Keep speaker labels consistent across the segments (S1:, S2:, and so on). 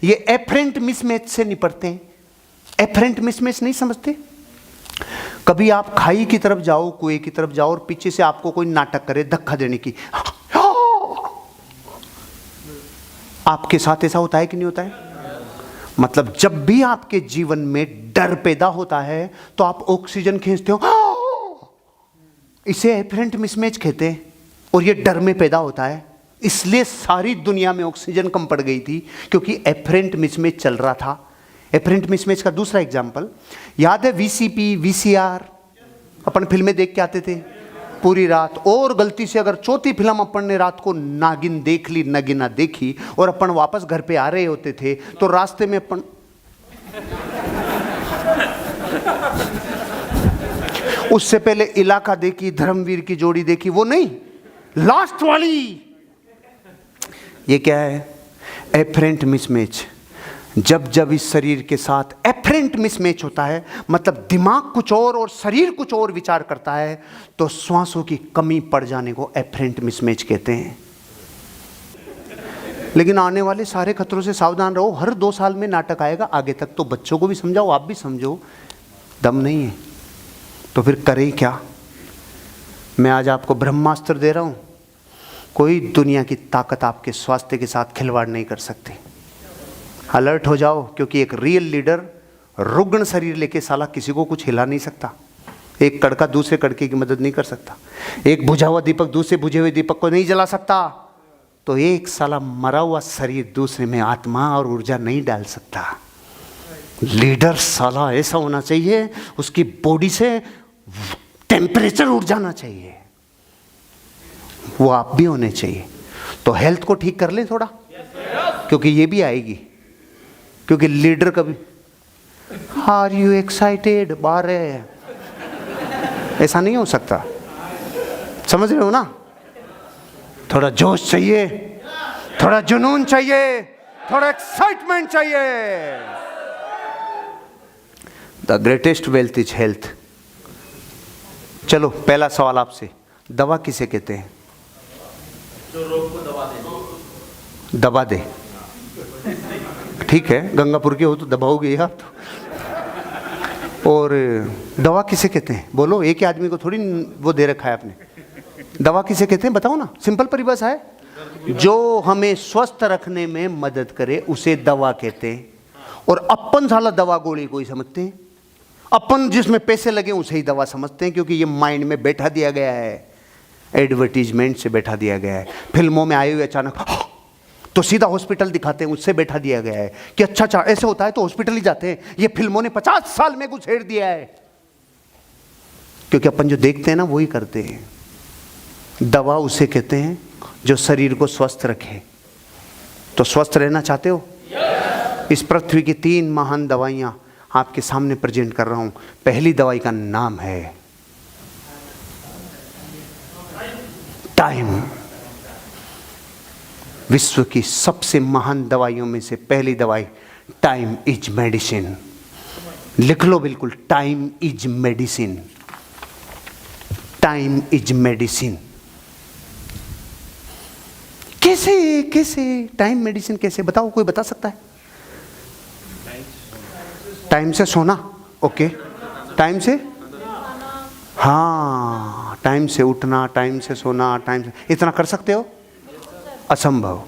S1: ये efferent mismatch से निपटते हैं। एफरेंट मिसमैच नहीं समझते? कभी आप खाई की तरफ जाओ, कुएं की तरफ जाओ और पीछे से आपको कोई नाटक करे धक्का देने की, आपके साथ ऐसा होता है कि नहीं होता है? मतलब जब भी आपके जीवन में डर पैदा होता है तो आप ऑक्सीजन खींचते हो, इसे एफरेंट मिसमैच कहते हैं। और ये डर में पैदा होता है, इसलिए सारी दुनिया में ऑक्सीजन कम पड़ गई थी, क्योंकि एफरेंट मिसमैच चल रहा था। एफरेंट मिसमैच का दूसरा एग्जांपल याद है, वीसीपी वीसीआर अपन फिल्में देख के आते थे पूरी रात, और गलती से अगर चौथी फिल्म अपन ने रात को नागिन देख ली, नगीना देखी, और अपन वापस घर पे आ रहे होते थे तो रास्ते में अपन उससे पहले इलाका देखी, धर्मवीर की जोड़ी देखी, वो नहीं, लास्ट वाली। ये क्या है? Afferent mismatch. जब जब इस शरीर के साथ एफरेंट मिसमैच होता है, मतलब दिमाग कुछ और शरीर कुछ और विचार करता है, तो श्वासों की कमी पड़ जाने को एफरेंट मिसमैच कहते हैं। लेकिन आने वाले सारे खतरों से सावधान रहो। हर 2 साल में नाटक आएगा, आगे तक तो बच्चों को भी समझाओ, आप भी समझो। दम नहीं है तो फिर करें क्या? मैं आज आपको ब्रह्मास्त्र दे रहा हूं, कोई दुनिया की ताकत आपके स्वास्थ्य के साथ खिलवाड़ नहीं कर सकती। अलर्ट हो जाओ, क्योंकि एक रियल लीडर रुग्ण शरीर लेके साला किसी को कुछ हिला नहीं सकता। एक कड़का दूसरे कड़के की मदद नहीं कर सकता, एक बुझा हुआ दीपक दूसरे बुझे हुए दीपक को नहीं जला सकता, तो एक साला मरा हुआ शरीर दूसरे में आत्मा और ऊर्जा नहीं डाल सकता। लीडर साला ऐसा होना चाहिए, उसकी बॉडी से टेम्परेचर उड़ जाना चाहिए, वो आप भी होने चाहिए। तो हेल्थ को ठीक कर ले थोड़ा, क्योंकि ये भी आएगी। क्योंकि लीडर कभी आर यू एक्साइटेड बारे, ऐसा नहीं हो सकता। समझ रहे हो ना? थोड़ा जोश चाहिए, थोड़ा जुनून चाहिए, थोड़ा एक्साइटमेंट चाहिए। The greatest wealth is health. चलो पहला सवाल आपसे, दवा किसे कहते हैं?
S2: जो रोग को दबा दे।
S1: दबा दे, ठीक है, गंगापुर के हो तो दबाओगे आप तो। और दवा किसे कहते हैं? बोलो, एक ही आदमी को थोड़ी वो दे रखा है आपने। दवा किसे कहते हैं बताओ ना, सिंपल परिभाषा है। जो हमें स्वस्थ रखने में मदद करे उसे दवा कहते हैं। और अपन साला दवा गोली को ही समझते हैं, अपन जिसमें पैसे लगे उसे ही दवा समझते हैं, क्योंकि ये माइंड में बैठा दिया गया है, एडवर्टीजमेंट से बैठा दिया गया है। फिल्मों में आए हुए अचानक तो सीधा हॉस्पिटल दिखाते हैं, उससे बैठा दिया गया है कि अच्छा ऐसे होता है तो हॉस्पिटल ही जाते हैं। ये फिल्मों ने 50 साल में घुसेड़ दिया है, क्योंकि अपन जो देखते हैं ना वही करते हैं। दवा उसे कहते हैं जो शरीर को स्वस्थ रखे। तो स्वस्थ रहना चाहते हो? इस पृथ्वी की 3 महान दवाइयां आपके सामने प्रेजेंट कर रहा हूं। पहली दवाई का नाम है टाइम। विश्व की सबसे महान दवाइयों में से पहली दवाई टाइम इज मेडिसिन। लिख लो बिल्कुल, time is medicine. Time is medicine. कैसे कैसे टाइम मेडिसिन कैसे? बताओ, कोई बता सकता है? टाइम से सोना, ओके। टाइम से, हाँ, टाइम से उठना, टाइम से सोना, टाइम से, इतना कर सकते हो? असंभव।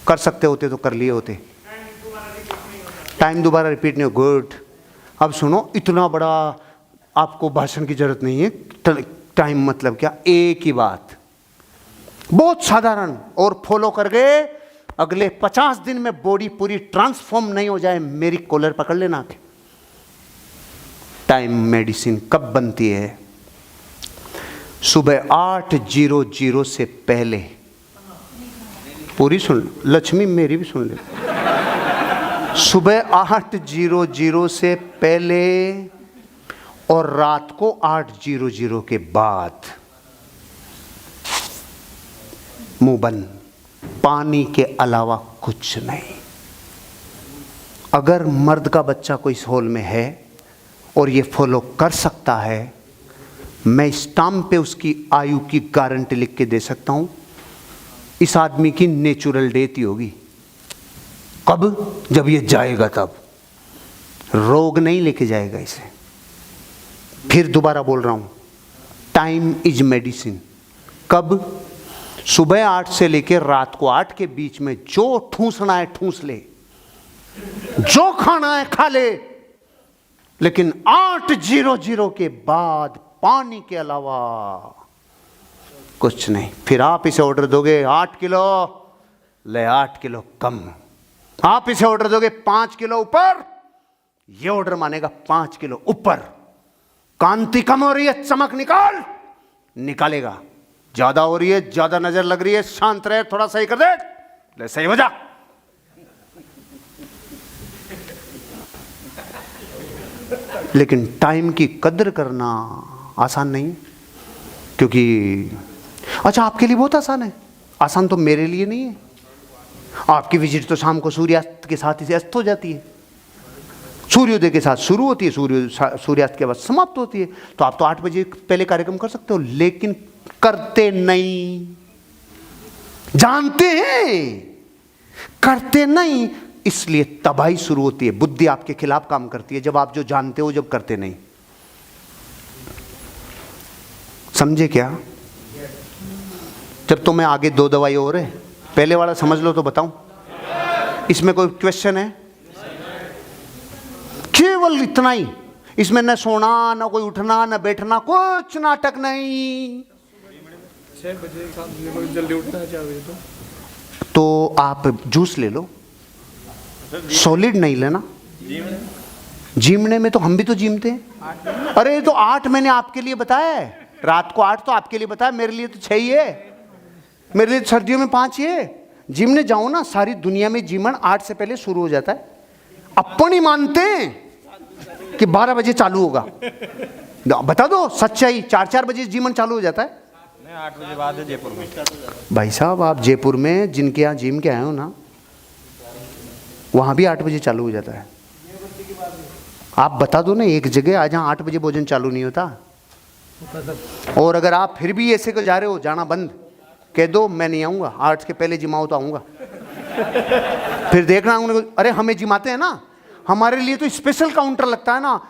S1: कर सकते होते तो कर लिए होते। टाइम दोबारा रिपीट नहीं हो। गुड। अब सुनो, इतना बड़ा आपको भाषण की जरूरत नहीं है। टाइम मतलब क्या? एक ही बात, बहुत साधारण, और फॉलो कर गए, अगले 50 दिन में बॉडी पूरी ट्रांसफॉर्म नहीं हो जाए, मेरी कॉलर पकड़ लेना। टाइम मेडिसिन कब बनती है? सुबह 8:00 से पहले। पूरी सुन, लक्ष्मी मेरी भी सुन ले। सुबह 8:00 से पहले और रात को 8:00 के बाद मुंह बंद, पानी के अलावा कुछ नहीं। अगर मर्द का बच्चा कोई इस हॉल में है और ये फॉलो कर सकता है, मैं स्टाम्प पे उसकी आयु की गारंटी लिख के दे सकता हूं, इस आदमी की नेचुरल डेथ ही होगी। कब? जब ये जाएगा तब। रोग नहीं लेके जाएगा इसे। फिर दोबारा बोल रहा हूं, टाइम इज मेडिसिन। कब? सुबह 8 से लेकर रात को 8 के बीच में जो ठूसना है ठूस ले, जो खाना है खा ले, लेकिन 8:00 के बाद पानी के अलावा कुछ नहीं। फिर आप इसे ऑर्डर दोगे 8 किलो, ले 8 किलो कम। आप इसे ऑर्डर दोगे 5 किलो ऊपर, ये ऑर्डर मानेगा 5 किलो ऊपर। कांति कम हो रही है, चमक निकाल, निकालेगा। ज्यादा हो रही है, ज्यादा नजर लग रही है, शांत रहे, थोड़ा सही कर दे, ले सही हो जा। लेकिन टाइम की कदर करना आसान नहीं, क्योंकि अच्छा आपके लिए बहुत आसान है, आसान तो मेरे लिए नहीं है। आपकी विजिट तो शाम को सूर्यास्त के साथ ही अस्त हो जाती है, सूर्योदय के साथ शुरू होती है, सूर्यास्त के बाद समाप्त होती है। तो आप तो 8 बजे पहले कार्यक्रम कर सकते हो, लेकिन करते नहीं। जानते हैं, करते नहीं, इसलिए तबाही शुरू होती है। बुद्धि आपके खिलाफ काम करती है जब आप जो जानते हो जब करते नहीं। समझे क्या? जब तो मैं आगे 2 दवाई और है, पहले वाला समझ लो तो बताऊं, इसमें कोई क्वेश्चन है? केवल इतना ही, इसमें न सोना, न कोई उठना, न बैठना, कुछ नाटक नहीं।
S3: 6 बजे जल्दी उठना चाहिए
S1: तो आप जूस ले लो, सॉलिड नहीं लेना। जिमने में तो हम भी तो जिमते हैं। अरे तो 8 मैंने आपके लिए बताया है, रात को 8 तो आपके लिए बताया, मेरे लिए तो 6 ही है। मेरे लिए सर्दियों में 5 ही है। जिमने जाओ ना, सारी दुनिया में जीवन 8 से पहले शुरू हो जाता है। अपन ही मानते हैं कि 12 बजे चालू होगा। बता दो सच्चाई, 4-4 बजे जीवन चालू हो जाता है।
S3: 8 बजे बाद है जयपुर में।
S1: भाई साहब आप जयपुर में जिनके यहाँ जिम के आए हो ना, वहाँ भी 8 बजे चालू हो जाता है। आप बता दो ना एक जगह आज जहाँ 8 बजे भोजन चालू नहीं होता। और अगर आप फिर भी ऐसे को जा रहे हो, जाना बंद, कह दो मैं नहीं आऊँगा, 8 के पहले जिमाओ तो आऊँगा। फिर देखना उनको, अरे हमें जिमाते हैं ना, हमारे लिए तो स्पेशल काउंटर लगता है ना,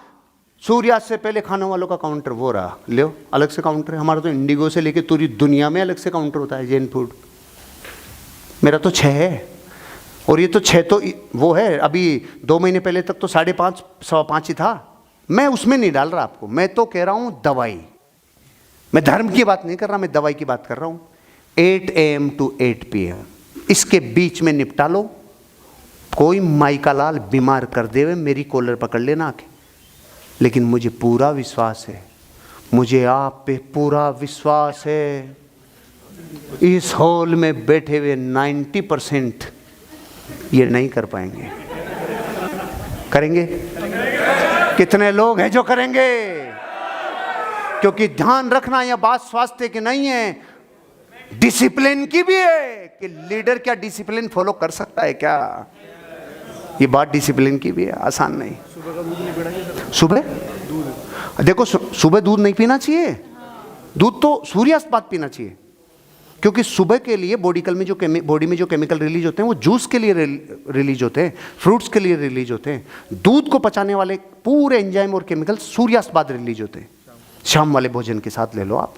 S1: सूर्यास्त से पहले खाने वालों का काउंटर वो रहा, ले अलग से काउंटर है। हमारा तो इंडिगो से लेके पूरी दुनिया में अलग से काउंटर होता है जैन फूड। मेरा तो 6 है, और ये तो 6 तो वो है। अभी 2 महीने पहले तक तो 5.5 5.25 ही था। मैं उसमें नहीं डाल रहा आपको, मैं तो कह रहा हूँ दवाई। मैं धर्म की बात नहीं कर रहा, मैं दवाई की बात कर रहा हूँ। 8 AM to 8 PM, इसके बीच में निपटा लो। कोई माइका लाल बीमार कर देवे, मेरी कॉलर पकड़ लेना आके। लेकिन मुझे पूरा विश्वास है, मुझे आप पे पूरा विश्वास है। इस हॉल में बैठे हुए 90% ये नहीं कर पाएंगे। करेंगे? कितने लोग हैं जो करेंगे? क्योंकि ध्यान रखना, यह बात स्वास्थ्य की नहीं है, डिसिप्लिन की भी है कि लीडर क्या डिसिप्लिन फॉलो कर सकता है क्या। ये बात डिसिप्लिन की भी है, आसान नहीं।
S3: सुबह का दूध नहीं पीना चाहिए।
S1: सुबह दूध, देखो सुबह दूध नहीं पीना चाहिए। दूध तो सूर्यास्त बाद पीना चाहिए, क्योंकि सुबह के लिए बॉडी में जो केमिकल रिलीज होते हैं वो जूस के लिए रिलीज होते हैं, फ्रूट्स के लिए रिलीज होते हैं। दूध को पचाने वाले पूरे एंजाइम और केमिकल सूर्यास्त बाद रिलीज होते हैं। शाम वाले भोजन के साथ ले लो आप।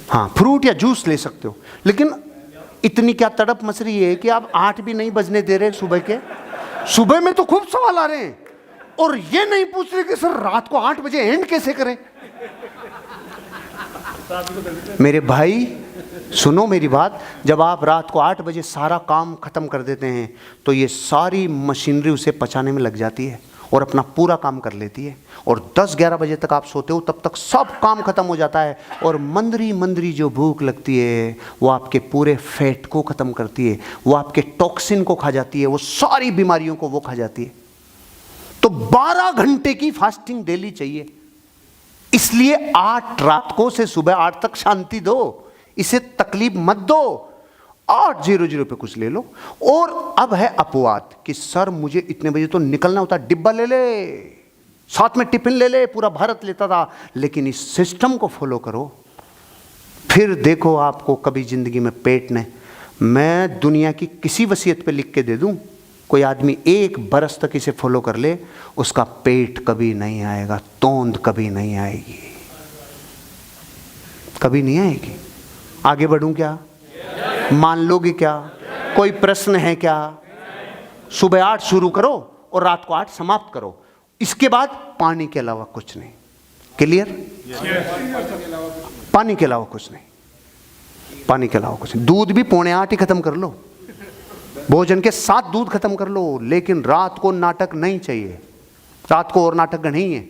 S1: हाँ, फ्रूट या जूस ले सकते हो, लेकिन इतनी क्या तड़प मच रही है कि आप 8 भी नहीं बजने दे रहे सुबह के। सुबह में तो खूब सवाल आ रहे हैं, और ये नहीं पूछ रहे कि सर रात को 8 बजे एंड कैसे करें। मेरे भाई सुनो मेरी बात, जब आप रात को 8 बजे सारा काम खत्म कर देते हैं तो ये सारी मशीनरी उसे पचाने में लग जाती है और अपना पूरा काम कर लेती है। और 10-11 बजे तक आप सोते हो, तब तक सब काम खत्म हो जाता है। और मंदरी मंदरी जो भूख लगती है वो आपके पूरे फैट को खत्म करती है, वो आपके टॉक्सिन को खा जाती है, वो सारी बीमारियों को वो खा जाती है। तो 12 घंटे की फास्टिंग डेली चाहिए। इसलिए 8 रात को से सुबह 8 तक शांति दो, इसे तकलीफ मत दो। 8:00 पे कुछ ले लो। और अब है अपवाद कि सर मुझे इतने बजे तो निकलना होता, डिब्बा ले ले, साथ में टिफिन ले ले, पूरा भारत लेता था। लेकिन इस सिस्टम को फॉलो करो, फिर देखो आपको कभी जिंदगी में पेट ने मैं दुनिया की किसी वसीयत पे लिख के दे दूं, कोई आदमी 1 बरस तक इसे फॉलो कर ले, उसका पेट कभी नहीं आएगा, तोंद कभी नहीं आएगी, कभी नहीं आएगी। आगे बढ़ूं क्या? मान लोगे क्या? कोई प्रश्न है क्या? सुबह 8 शुरू करो और रात को 8 समाप्त करो। इसके बाद पानी के अलावा कुछ नहीं। क्लियर? पानी के अलावा कुछ नहीं, पानी के अलावा कुछ नहीं। दूध भी 7:45 ही खत्म कर लो, भोजन के साथ दूध खत्म कर लो, लेकिन रात को नाटक नहीं चाहिए। रात को और नाटक नहीं है।